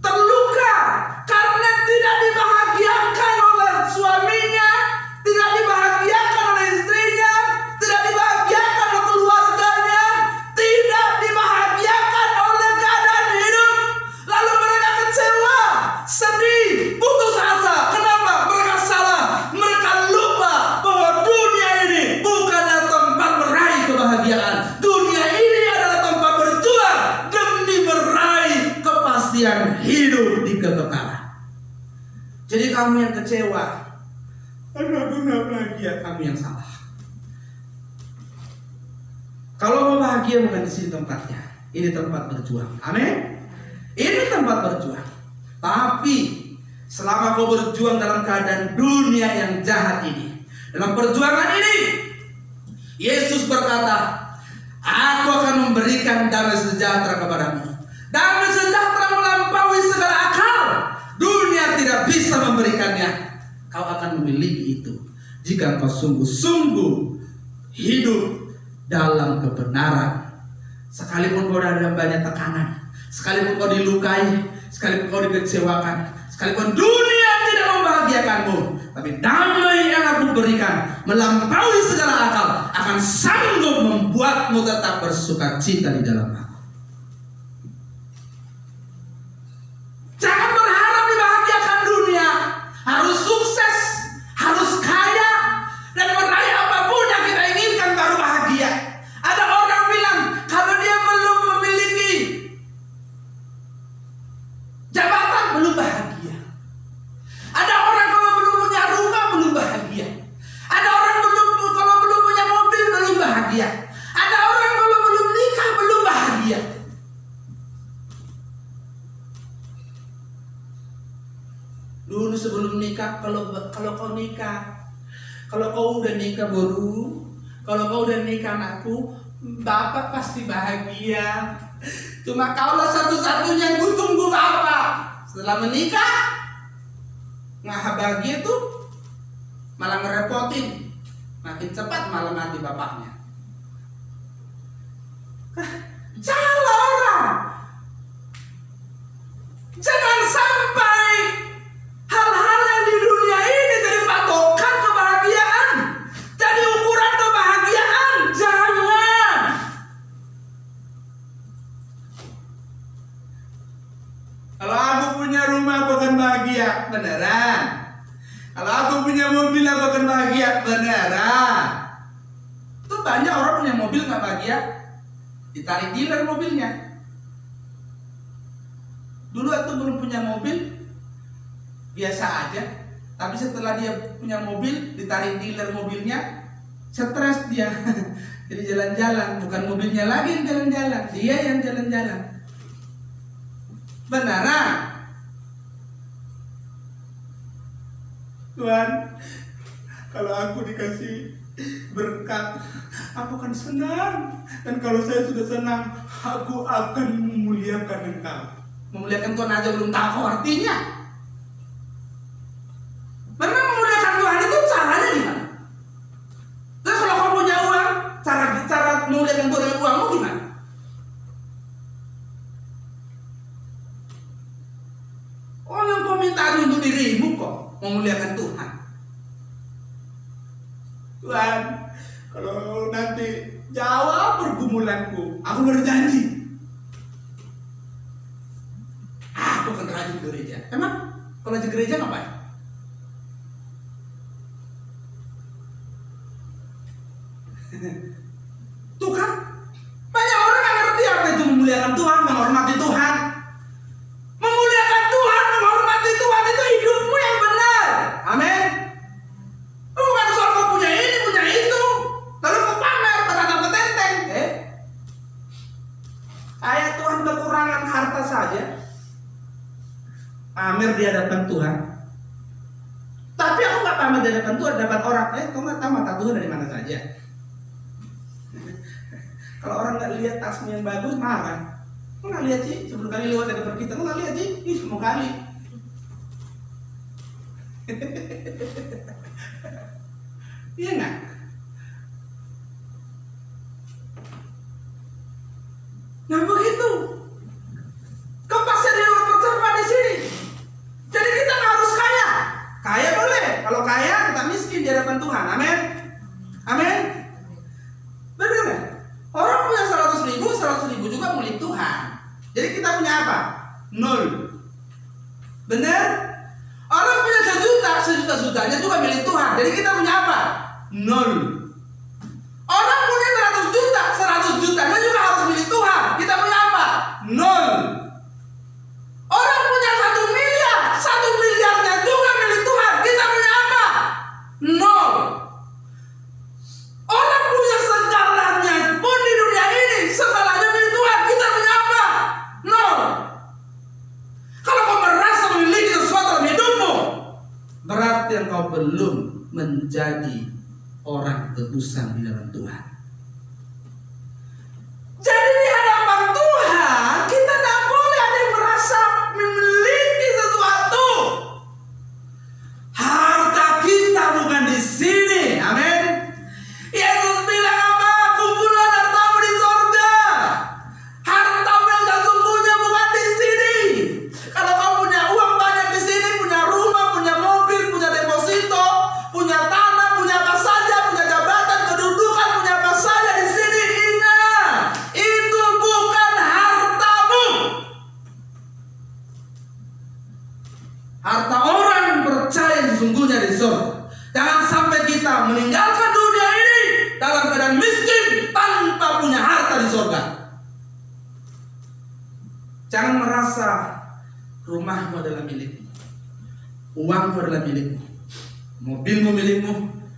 terluka karena tidak dibahagiakan oleh suaminya, tidak dibahagiakan oleh istrinya, tidak dibahagiakan oleh keluarganya, tidak dibahagiakan oleh keadaan hidup. Lalu mereka kecewa, sedih, putus asa. Kenapa? Mereka salah. Mereka lupa bahwa dunia ini bukanlah tempat meraih kebahagiaan. Dunia ini adalah tempat berjuang demi meraih kepastian hidup di kekekalan. Jadi kamu yang kecewa, aduh aku gak bahagia, kamu yang salah. Kalau mau bahagia bukan di sini tempatnya. Ini tempat berjuang. Amin. Ini tempat berjuang. Tapi selama kau berjuang dalam keadaan dunia yang jahat ini, dalam perjuangan ini, Yesus berkata, aku akan memberikan damai sejahtera kepadamu. Damai sejahtera melampaui segala akal. Dunia tidak bisa memberikannya. Kau akan memiliki itu jika kau sungguh-sungguh hidup dalam kebenaran. Sekalipun kau ada banyak tekanan, sekalipun kau dilukai, sekalipun kau dikecewakan, sekalipun dunia tidak membahagiakanmu, tapi damai yang aku berikan melampaui segala akal akan sanggup membuatmu tetap bersukacita di dalam aku. Jangan berharap dibahagiakan dunia, harus sukses, harus kaya, dan meraih apapun yang kita inginkan baru bahagia. Ada orang bilang kalau dia belum memiliki jabatan belum bahagia. Ada orang kalau belum punya rumah belum bahagia. Ada orang kalau belum punya mobil belum bahagia. Ada orang kalau belum nikah belum bahagia. Dulu sebelum nikah, kalau kau nikah, kalau kau udah nikah baru, kalau kau udah nikah anakku, bapak pasti bahagia. Cuma kaulah satu-satunya yang ku tunggu bapak. Setelah menikah, nggak bahagia tuh, malah ngerepotin. Makin cepat malah mati bapaknya. Salah orang. Jangan sampai hal-hal yang di dunia ini jadi patokan kebahagiaan, jadi ukuran kebahagiaan. Jangan. Kalau aku punya rumah aku akan bahagia, beneran. Kalau aku punya mobil aku akan bahagia, beneran. Itu banyak orang punya mobil nggak bahagia, ditarik dealer mobilnya. Dulu aku belum punya mobil, biasa aja. Tapi setelah dia punya mobil, ditarik dealer mobilnya, stres dia. Jadi jalan-jalan, bukan mobilnya lagi yang jalan-jalan, dia yang jalan-jalan. Beneran. Tuhan, kalau aku dikasih berkat, aku akan senang. Dan kalau saya sudah senang, aku akan memuliakan Engkau. Memuliakan Tuhan aja belum tahu artinya. Memang memuliakan Tuhan itu caranya gimana? Terus kalau kamu punya uang, cara memuliakan Tuhan dengan uangmu gimana? Oh, yang kau minta untuk dirimu kok memuliakan Tuhan. Tuhan, kalau nanti jawab pergumulanku, aku berjanji bukan rajin gereja. Emang kalau rajin gereja ngapain? Tuh kan, banyak orang nggak ngerti apa itu memuliakan Tuhan, menghormati Tuhan. Memuliakan Tuhan, menghormati Tuhan itu hidupmu yang benar. Amin. Bukan soal kau punya ini, punya itu, lalu kau pamer, petenteng. Kayak Tuhan kekurangan harta saja, pamer di hadapan Tuhan. Tapi aku nggak pamer di hadapan Tuhan, hadapan orang. Kau nggak tahu mata Tuhan dari mana saja. Kalau orang nggak lihat tasmu yang bagus, marah. Kau nggak lihat sih, 10 kali lewat dari depan kita, kau nggak lihat sih, 10 kali. Iya nggak? Nah begitu. Kau pasti ada yang bercermat di sini. Jadi kita nggak harus kaya. Kaya boleh. Kalau kaya kita miskin di hadapan Tuhan. Amin. Amin. Benar nggak? Orang punya 100 ribu juga milik Tuhan. Jadi kita punya apa? 0. Benar? Orang punya 1 juta, sejuta-jutanya juga milik Tuhan. Jadi kita punya apa? 0. Orang punya 100 juta, 100 jutanya juga harus milik Tuhan. Kita punya apa? 0. Orang punya 1 miliar, 1 miliarnya juga milik Tuhan. Kita punya apa? 0. Orang punya segalanya pun di dunia ini, segalanya milik Tuhan. Kita punya apa? 0. Kalau kau merasa memiliki sesuatu dalam hidupmu, berarti engkau belum menjadi orang tebusan di dalam Tuhan. Jadi di hadapan Tuhan kita tidak boleh ada yang merasa memiliki sesuatu. Harta kita bukan di sini. Amin. Yesus bilang apa? Kumpulan hartamu di sorga. Hartamu yang sesungguhnya bukan di sini. Kalau kamu punya uang banyak di sini, punya rumah, punya mobil, punya deposito, punya tanah, punya apa saja, punya jabatan, kedudukan, punya apa saja di sini, ingat, itu bukan hartamu. Harta orang percaya sesungguhnya di surga. Jangan sampai kita meninggalkan dunia ini dalam keadaan miskin tanpa punya harta di surga. Jangan merasa rumahmu adalah milikmu, uangmu adalah milikmu, mobilmu milikmu,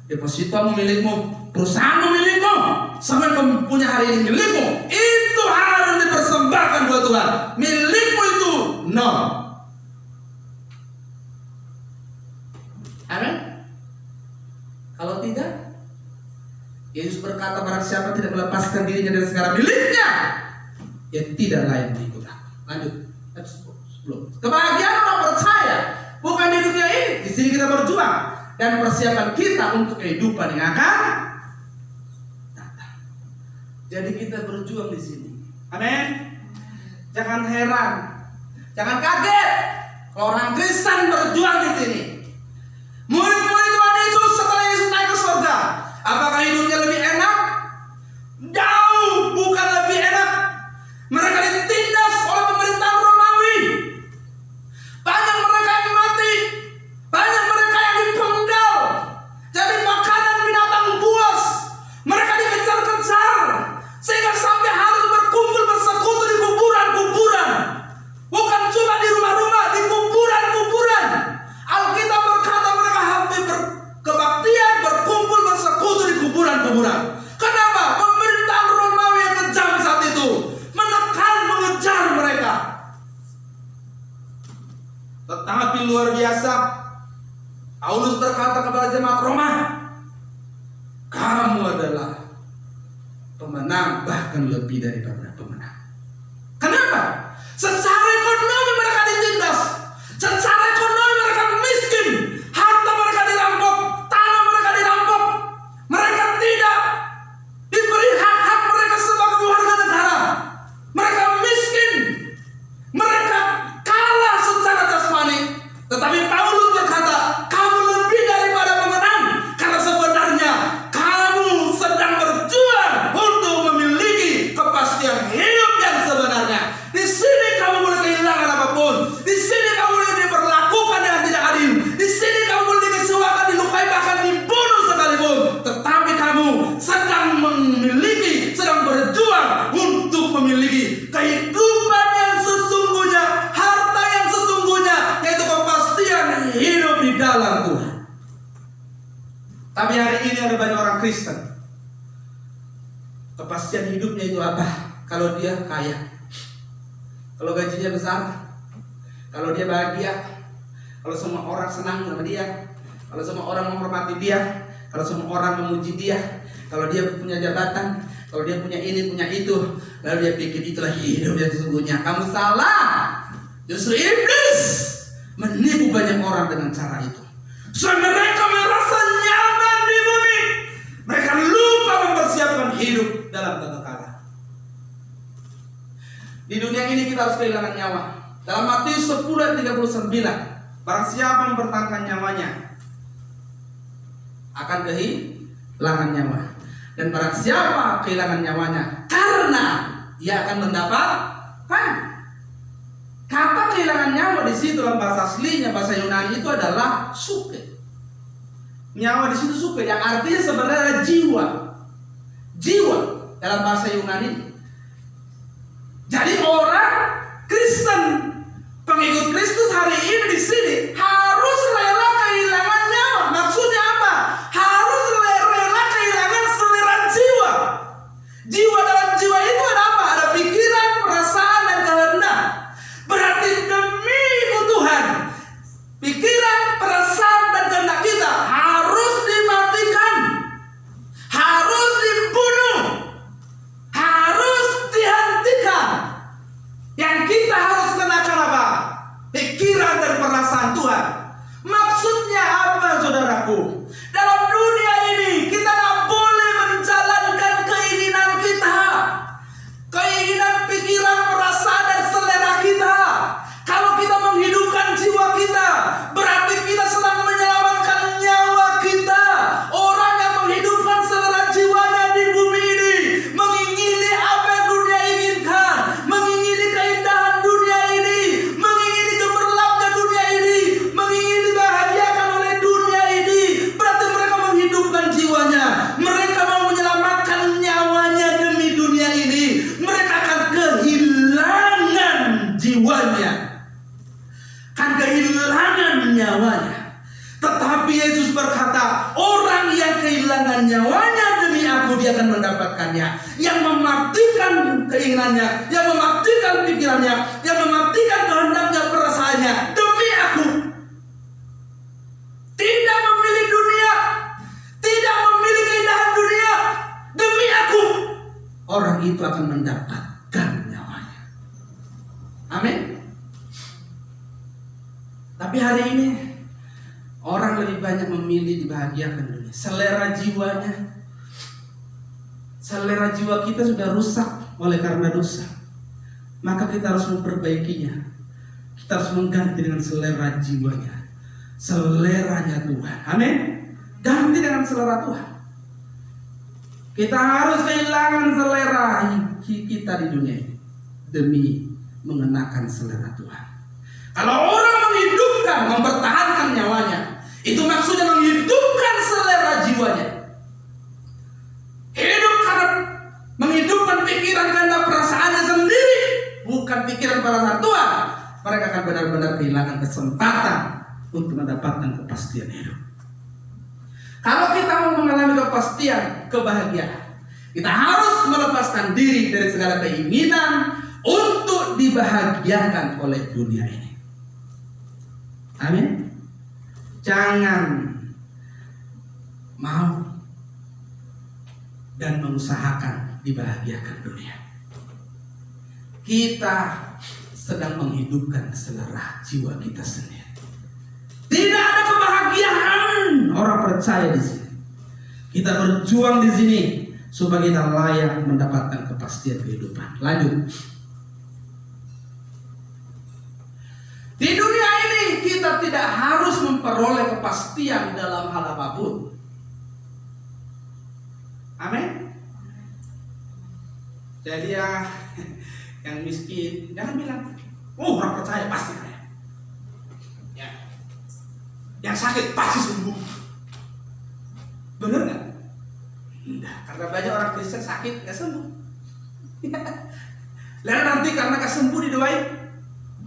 depositomu milikmu, perusahaanmu milikmu, semua yang punya hari ini milikmu. Itu harus dipersembahkan buat Tuhan. Milikmu itu 0. Amin. Kalau tidak, Yesus berkata, barang siapa tidak melepaskan dirinya dari segala miliknya, ya tidak layak diikut aku. Lanjut. Kebahagiaan orang percaya bukan di dunia ini. Di sini kita berjuang dan persiapan kita untuk kehidupan yang akan datang. Jadi kita berjuang di sini. Amin. Jangan heran, jangan kaget kalau orang Kristen berjuang di sini. Murid-murid Tuhan Yesus setelah Yesus naik ke surga, apakah hidupnya lebih enak? Jauh bukan lebih enak. Mereka ditindas oleh pemerintahan Romawi. Banyak mereka yang mati, banyak mereka yang dipenggal, jadi makanan binatang buas. Mereka dikejar-kejar sehingga sampai harus berkumpul bersekutu di kuburan-kuburan. Bukan cuma di rumah-rumah, di kuburan-kuburan. Alkitab berkata mereka hampir berkebaktian, berkumpul bersekutu di kuburan-kuburan. Kenapa? Pemerintahan Romawi yang kejam saat itu menekan, mengejar mereka. Tetapi luar biasa, Paulus berkata kepada jemaat Roma, kamu adalah pemenang, bahkan lebih daripada pemenang. Kenapa? Secara ekonomi mereka ditindas, secara ekonomi mereka miskin, harta mereka dirampok, tanah mereka dirampok, mereka tidak diberi hak-hak mereka sebagai warga negara. Mereka miskin, mereka kalah secara jasmani. Tetapi Paulus berkata, kamu lebih daripada pemenang, karena sebenarnya kamu sedang berjuang untuk memiliki kepastian Tapi hari ini ada banyak orang Kristen. Kepastian hidupnya itu apa? Kalau dia kaya, kalau gajinya besar, kalau dia bahagia, kalau semua orang senang sama dia, kalau semua orang menghormati dia, kalau semua orang memuji dia, kalau dia punya jabatan, kalau dia punya ini, punya itu, lalu dia pikir itulah hidup yang sesungguhnya. Kamu salah. Justru iblis menipu banyak orang dengan cara itu. So mereka merasa nyaman di bumi. Mereka lupa mempersiapkan hidup dalam tata kala. Di dunia ini kita harus kehilangan nyawa. Dalam Matius 10:39, barang siapa mempertahankan nyawanya akan kehilangan nyawa. Dan barang siapa kehilangan nyawanya karena ia akan mendapatkan. Kata kehilangan nyawa di situ dalam bahasa aslinya, bahasa Yunani itu adalah suke. Nyawa di situ suke, yang artinya sebenarnya jiwa. Jiwa dalam bahasa Yunani. Jadi orang Kristen, pengikut Kristus hari ini di sini harus rela kehilangan nyawa. Maksudnya apa? Harus rela kehilangan selera jiwa. Jiwa dalam jiwa itu ada apa? Ada pikiran, perasaan, dan kehendak. Berarti demi Tuhan, pikiran, perasaan, dan kehendak kita harus dimatikan, harus dibunuh, harus dihentikan. Yang kita harus kenakan apa? Pikiran dan perasaan Tuhan. Maksudnya apa, saudaraku? Dalam dunia ini kita tidak boleh menjalankan keinginan kita, keinginan, pikiran, perasaan, dan selera kita. Kalau kita menghidupkan jiwa kita, berarti kita sedang menyelamatkan nyawa kita. Orang yang menghidupkan selera jiwanya di bumi ini, mengingini apa yang dunia inginkan, mengingini keindahan dunia ini, mengingini gemerlapnya dunia ini, mengingini dibahagiakan oleh dunia ini, berarti mereka menghidupkan jiwanya. Mereka mau menyelamatkan nyawanya demi dunia ini. Mereka akan kehilangan jiwanya, akan kehilangan nyawanya. Tetapi Yesus berkata, orang yang kehilangan nyawanya demi aku, dia akan mendapatkannya. Yang mematikan keinginannya, yang mematikan pikirannya, yang mematikan kehendaknya, perasaannya demi aku, tidak memilih dunia, tidak memilih keindahan dunia, demi aku, orang itu akan mendapatkan nyawanya. Amin. Tapi hari ini orang lebih banyak memilih dibahagiakan dunia. Selera jiwa kita sudah rusak oleh karena dosa. Maka kita harus memperbaikinya. Kita harus mengganti dengan selera jiwanya, seleranya Tuhan. Amin. Ganti dengan selera Tuhan. Kita harus kehilangan selera kita di dunia ini demi mengenakan selera Tuhan. Kalau orang menghidupkan, mempertahankan nyawanya, itu maksudnya menghidupkan selera jiwanya. Hidup karena menghidupkan pikiran dan perasaannya sendiri, bukan pikiran perasaan Tuhan. Mereka akan benar-benar kehilangan kesempatan untuk mendapatkan kepastian hidup. Kalau kita mau mengalami kepastian, kebahagiaan, kita harus melepaskan diri dari segala keinginan untuk dibahagiakan oleh dunia ini. Amin. Jangan mau dan mengusahakan dibahagiakan dunia. Kita sedang menghidupkan selera jiwa kita sendiri. Tidak ada kebahagiaan orang percaya di sini. Kita berjuang di sini supaya kita layak mendapatkan kepastian kehidupan. Lanjut. Di dunia ini kita tidak harus memperoleh kepastian dalam hal apapun. Amin. Jadi yang miskin jangan bilang, orang percaya pasti kaya. Ya. Yang sakit pasti sembuh. Benar nggak? Enggak. Karena banyak orang Kristen sakit nggak sembuh. Lalu nanti karena nggak sembuh didoain,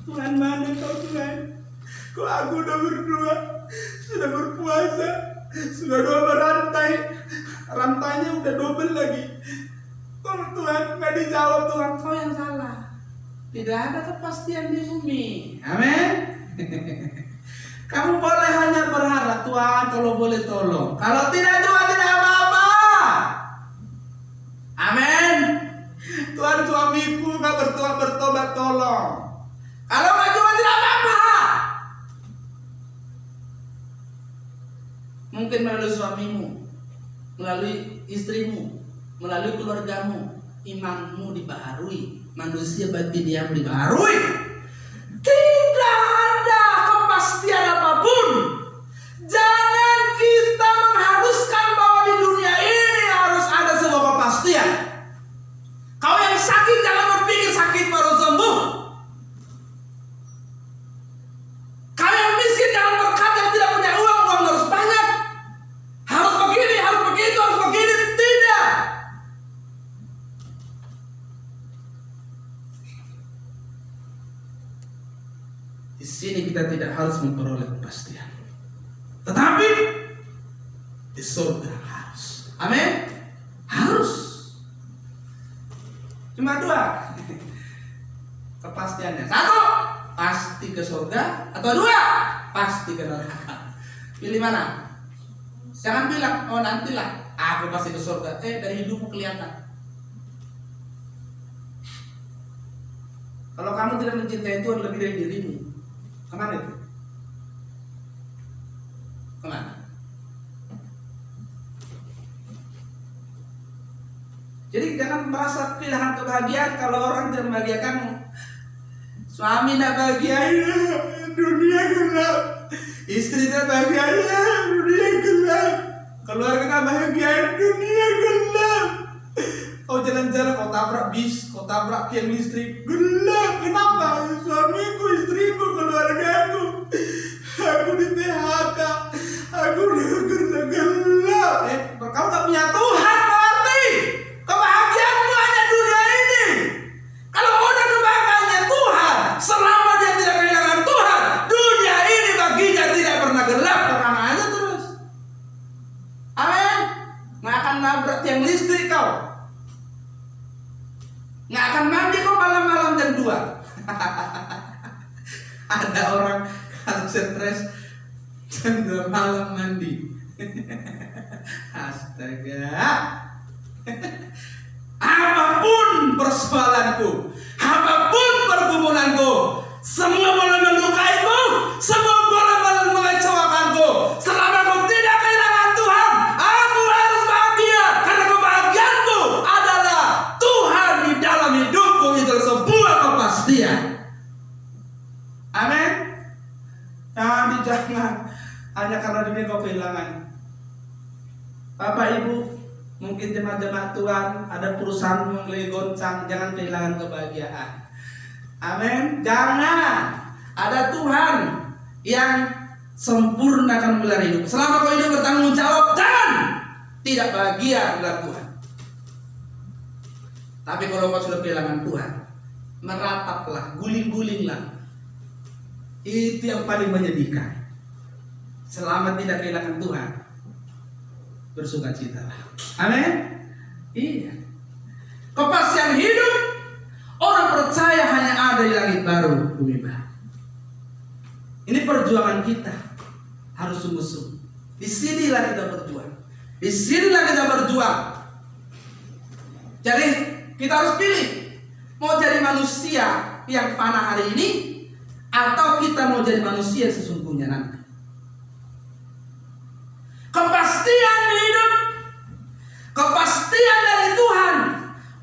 Tuhan mana kau Tuhan? Kok aku udah berdoa, sudah berpuasa, Sudah double rantainya udah double lagi. Kalau Tuhan nggak dijawab, Tuhan kau yang salah. Tidak ada kepastian di bumi. Amin. Kamu boleh hanya berharap, Tuhan kalau boleh tolong. Kalau tidak juga tidak apa-apa. Amin. Tuhan, suamiku gak bertobat tolong. Kalau gak juga tidak apa-apa. Mungkin melalui suamimu, melalui istrimu, melalui keluargamu, imanmu dibaharui, manusia batin yang dibaharui. Tidak ada kepastian apapun. Jangan kita mengharuskan bahwa di dunia ini harus ada sebuah kepastian. Kau yang sakit jangan berpikir sakit baru sembuh. Kau yang miskin jangan berkata yang tidak punya uang harus banyak. Harus begini, harus begitu, harus begini. Tidak. Di sini kita tidak harus memperoleh kepastian, tetapi di surga harus. Amin. Harus. Cuma dua kepastiannya. Satu, pasti ke surga, atau dua, pasti ke neraka. Pilih mana? Jangan bilang, oh nantilah aku pasti ke surga. Dari hidupmu kelihatan. Kalau kamu tidak mencintai Tuhan lebih dari dirimu, kemana itu? Kemana? Jadi jangan merasa kehilangan kebahagiaan kalau orang tidak membahagiakanmu. Suami tidak bahagia, dunia gelap. Istri tidak bahagia, dunia gelap. Keluarga tidak bahagia, dunia gelap. Kau jalan-jalan, kau tabrak bis, kau tabrak tiang listrik, gelap. Kenapa? Suamiku, istriku, keluargaku. Aku di PHK, aku di kerja gelap. Kau tak punya Tuhan, berarti kebahagiaanmu hanya dunia ini. Kalau udah kebahagiaannya Tuhan, selama dia tidak kehilangan Tuhan, dunia ini baginya tidak pernah gelap, terang aja terus. Amin. Nggak akan nabrak tiang listrik kau. Nggak akan mandi kau malam-malam jam 2. Ada orang kalau stres jam 2 malam mandi. Astaga. Apapun persoalanku, apapun pergumulanku, semua boleh melukaiku, semua boleh mengecewakanku. Selama aku tidak kehilangan Tuhan, aku harus bahagia. Karena kebahagiaanku adalah Tuhan di dalam hidupku. Itu sebuah kepastian. Amin. Jangan hanya karena dunia kau kehilangan. Bapak Ibu, mungkin jemaat-jemaat Tuhan, ada perusahaan yang lagi goncang, jangan kehilangan kebahagiaan. Amin. Jangan. Ada Tuhan yang sempurna akan menggelar hidup. Selama kau hidup bertanggung jawab, jangan tidak bahagia dengan Tuhan. Tapi kalau kau sudah kehilangan Tuhan, merataplah, guling-gulinglah. Itu yang paling menyedihkan. Selama tidak kehilangan Tuhan, bersukacitalah. Amin. Iya. Kepastian hidup orang percaya hanya ada di langit baru, bumi baru. Ini perjuangan kita harus sungguh-sungguh. Di sinilah kita berjuang. Di sinilah kita berjuang. Jadi kita harus pilih mau jadi manusia yang fana hari ini, atau kita mau jadi manusia yang sesungguhnya nanti. Kepastian hidup, kepastian dari Tuhan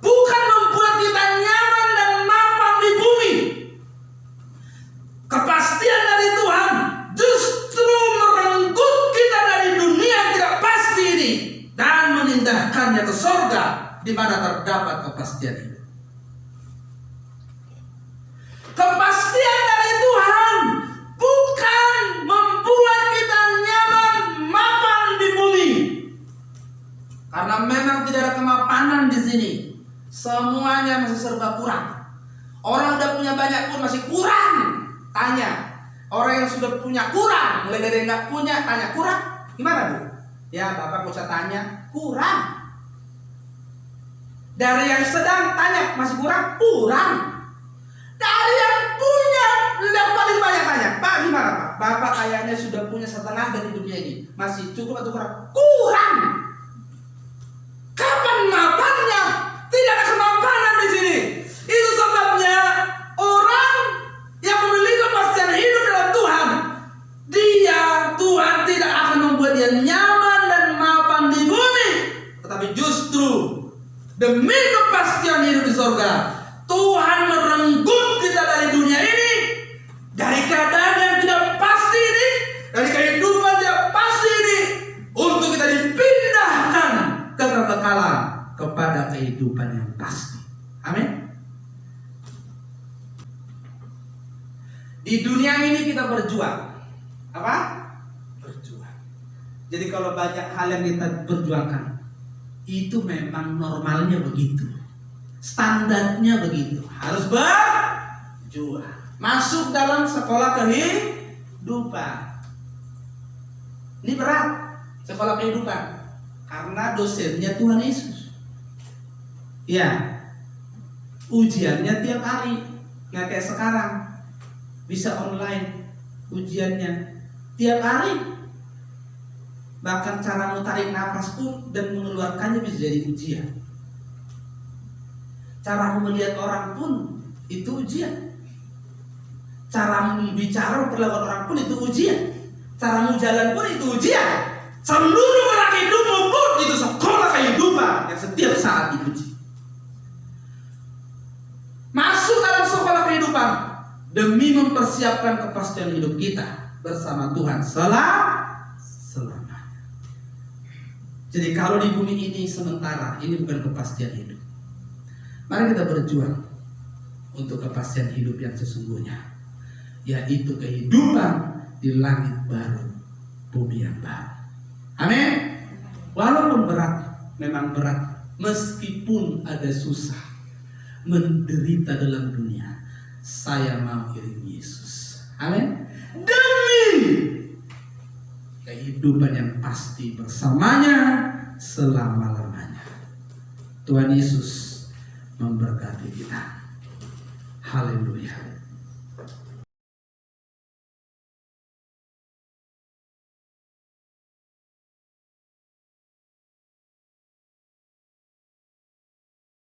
bukan membuat kita nyaman dan mapan di bumi. Kepastian dari Tuhan justru merenggut kita dari dunia yang tidak pasti ini dan memindahkannya ke surga di mana terdapat kepastian hidup. Kepastian dari Tuhan bukan membuat kita nyaman mapan di bumi. Karena memang tidak ada kemapanan di sini. Semuanya masih serba kurang. Orang udah punya banyak pun masih kurang. Tanya orang yang sudah punya kurang, mulai dari yang nggak punya, tanya kurang, gimana Bu? Ya, Bapak usah tanya, kurang. Dari yang sedang tanya, masih kurang? Kurang. Dari yang punya, yang paling banyak tanya, Pak gimana Pak? Bapak kayaknya sudah punya setengah dari dunia ini. Masih cukup atau kurang? Kurang. Kapan mapannya? Tidak ada kemapanan di sini. Itu sebabnya orang yang memiliki kepastian hidup dalam Tuhan, Tuhan tidak akan membuat dia nyaman dan mapan di bumi, tetapi justru demi kepastian hidup di surga, Tuhan merenggut kita dari dunia ini, dari keadaan yang tidak pasti ini, dari kehidupan tidak pasti ini, untuk kita dipindahkan ke kekekalan kepada kehidupan yang pasti. Amin. Di dunia ini kita berjuang. Apa? Berjuang. Jadi kalau banyak hal yang kita perjuangkan, itu memang normalnya begitu, standarnya begitu, harus berjuang. Masuk dalam sekolah kehidupan. Ini berat, sekolah kehidupan, karena dosennya Tuhan Yesus. Ya, ujiannya tiap hari, nggak kayak sekarang bisa online ujiannya tiap hari. Bahkan cara tarik nafas pun dan mengeluarkannya bisa jadi ujian. Cara melihat orang pun itu ujian. Cara bicara perlakuan orang pun itu ujian. Cara jalan pun itu ujian. Seluruh orang hidupmu pun itu sekolah kehidupan yang setiap saat diuji. Masuk dalam sekolah kehidupan demi mempersiapkan kepastian hidup kita bersama Tuhan selamanya. Jadi kalau di bumi ini sementara, ini bukan kepastian hidup. Mari kita berjuang untuk kepastian hidup yang sesungguhnya, yaitu kehidupan di langit baru, bumi yang baru. Amin. Walaupun berat, memang berat, meskipun ada susah, menderita dalam dunia, saya mau iring Yesus. Amin. Demi kehidupan yang pasti bersamanya selama-lamanya. Tuhan Yesus memberkati kita. Haleluya.